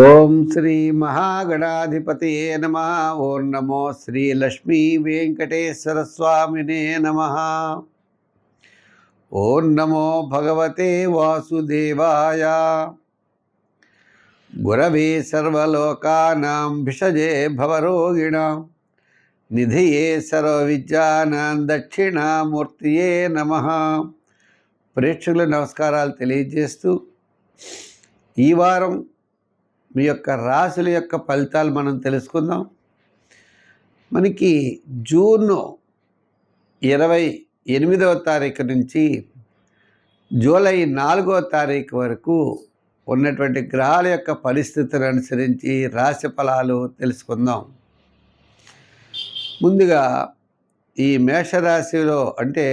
ఓం శ్రీ మహాగణాధిపతయే నమః. ఓం నమో శ్రీ లక్ష్మీ వెంకటేశ్వర స్వామినే నమః. ఓం నమో భగవతే వాసుదేవాయ. గురవే సర్వలోకానాం భిషజే భవరోగిణాం నిధియే సర్వవిద్యానాం దక్షిణామూర్తియే నమః. ప్రేక్షకుల నమస్కారాలు తెలియజేస్తూ ఈ వారం మీ యొక్క రాశుల యొక్క ఫలితాలు మనం తెలుసుకుందాం. మనకి జూన్ 28వ తారీఖు నుంచి జూలై 4వ తారీఖు వరకు ఉన్నటువంటి గ్రహాల యొక్క పరిస్థితులను అనుసరించి రాశి ఫలాలు తెలుసుకుందాం. ముందుగా ఈ మేషరాశిలో అంటే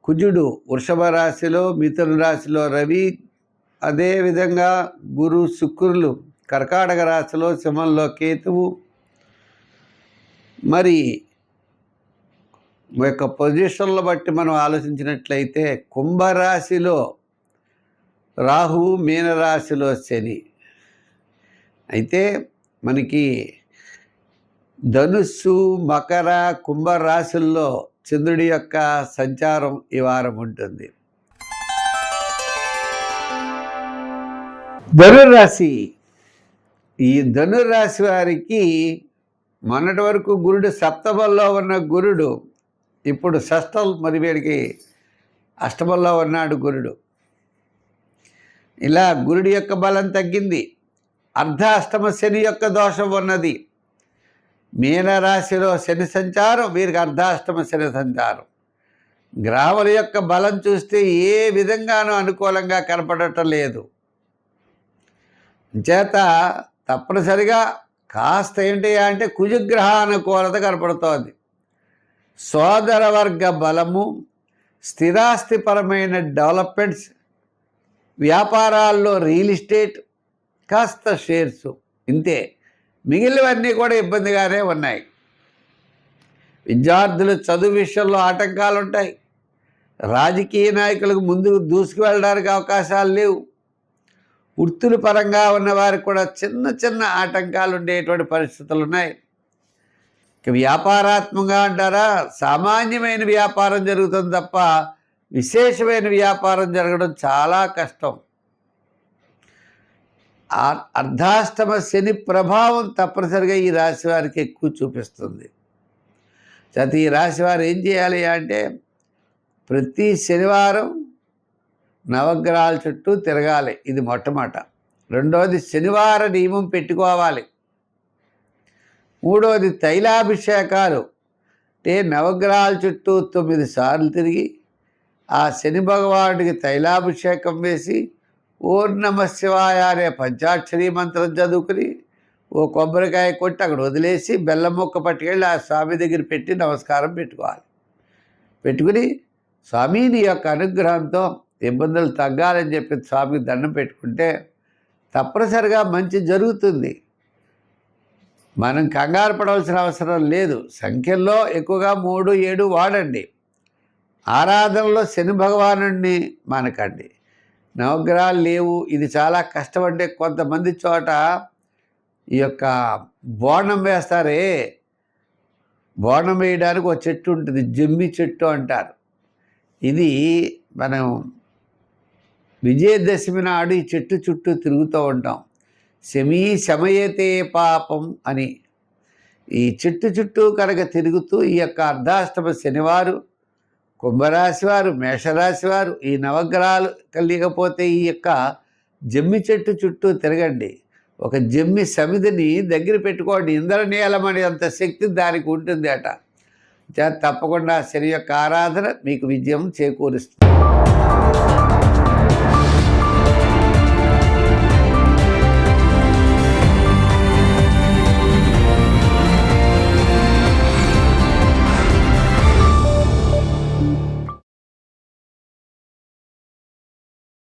కుజుడు వృషభ రాశిలో, మిథున రాశిలో రవి, అదేవిధంగా గురు శుక్రులు కర్కాటక రాశిలో, సింహంలో కేతువు. మరి యొక్క పొజిషన్ల బట్టి మనం ఆలోచించినట్లయితే కుంభరాశిలో రాహువు, మీనరాశిలో శని. అయితే మనకి ధనుస్సు, మకర, కుంభరాశుల్లో చంద్రుడి యొక్క సంచారం ఈ వారం ఉంటుంది. ధనుర్రాశి. ఈ ధనుర్రాశి వారికి మొన్నటి వరకు గురుడు సప్తమంలో ఉన్న గురుడు ఇప్పుడు షష్టం, మరి వీడికి అష్టమంలో ఉన్నాడు గురుడు. ఇలా గురుడి యొక్క బలం తగ్గింది. అర్ధాష్టమ శని యొక్క దోషం ఉన్నది. మీనరాశిలో శని సంచారం, వీరికి అర్ధాష్టమ శని సంచారం. గ్రహాల యొక్క బలం చూస్తే ఏ విధంగానూ అనుకూలంగా కనపడటం లేదు. చేత తప్పనిసరిగా కాస్త ఏంటి అంటే కుజగ్రహ అనుకూలత కనపడుతోంది. సోదర వర్గ బలము, స్థిరాస్తిపరమైన డెవలప్మెంట్స్, వ్యాపారాల్లో రియల్ ఎస్టేట్, కాస్త షేర్స్, ఇంతే. మిగిలినవన్నీ కూడా ఇబ్బందిగానే ఉన్నాయి. విద్యార్థులు చదువు విషయంలో ఆటంకాలు ఉంటాయి. రాజకీయ నాయకులకు ముందుకు దూసుకు వెళ్ళడానికి అవకాశాలు లేవు. వృత్తుల పరంగా ఉన్నవారికి కూడా చిన్న చిన్న ఆటంకాలు ఉండేటువంటి పరిస్థితులు ఉన్నాయి. వ్యాపారాత్మకంగా అంటారా, సామాన్యమైన వ్యాపారం జరుగుతుంది తప్ప విశేషమైన వ్యాపారం జరగడం చాలా కష్టం. అర్ధాష్టమ శని ప్రభావం తప్పనిసరిగా ఈ రాశి వారికి ఎక్కువ చూపిస్తుంది. ఈ రాశి వారు ఏం చేయాలి అంటే ప్రతి శనివారం నవగ్రహాల చుట్టూ తిరగాలి. ఇది మొట్టమొదట. రెండవది శనివార నియమం పెట్టుకోవాలి. మూడవది తైలాభిషేకాలు. అంటే నవగ్రహాల చుట్టూ 9 సార్లు తిరిగి ఆ శని భగవానుడికి తైలాభిషేకం వేసి ఓం నమ శివాయ అనే పంచాక్షరీ మంత్రం చదువుకుని ఓ కొబ్బరికాయ కొట్టి అక్కడ వదిలేసి బెల్లం ముక్క పట్టుకెళ్ళి ఆ స్వామి దగ్గర పెట్టి నమస్కారం పెట్టుకోవాలి. పెట్టుకుని స్వామి నీ యొక్క అనుగ్రహంతో ఇబ్బందులు తగ్గాలని చెప్పి స్వామికి దండం పెట్టుకుంటే తప్పనిసరిగా మంచి జరుగుతుంది. మనం కంగారు పడవలసిన అవసరం లేదు. సంఖ్యల్లో ఎక్కువగా 3, 7 వాడండి. ఆరాధనలో శని భగవానుడిని మనకండి. నవగ్రహాలు లేవు, ఇది చాలా కష్టం. అంటే కొంతమంది చోట ఈ యొక్క బోనం వేస్తారే, బోనం వేయడానికి ఒక చెట్టు ఉంటుంది, జమ్మి చెట్టు అంటారు. ఇది మనం విజయదశమి నాడు ఈ చెట్టు చుట్టూ తిరుగుతూ ఉంటాం. శమయతే పాపం అని ఈ చెట్టు చుట్టూ కనుక తిరుగుతూ ఈ యొక్క అర్ధాష్టమ శనివారు, కుంభరాశి వారు, మేషరాశి వారు ఈ నవగ్రహాలు కలిగపోతే ఈ యొక్క జమ్మి చెట్టు చుట్టూ తిరగండి. ఒక జమ్మి సమిధిని దగ్గర పెట్టుకోండి. ఇంద్రనీలమని అంత శక్తి దానికి ఉంటుంది అట. తప్పకుండా శని యొక్క ఆరాధన మీకు విజయం చేకూరుస్తుంది.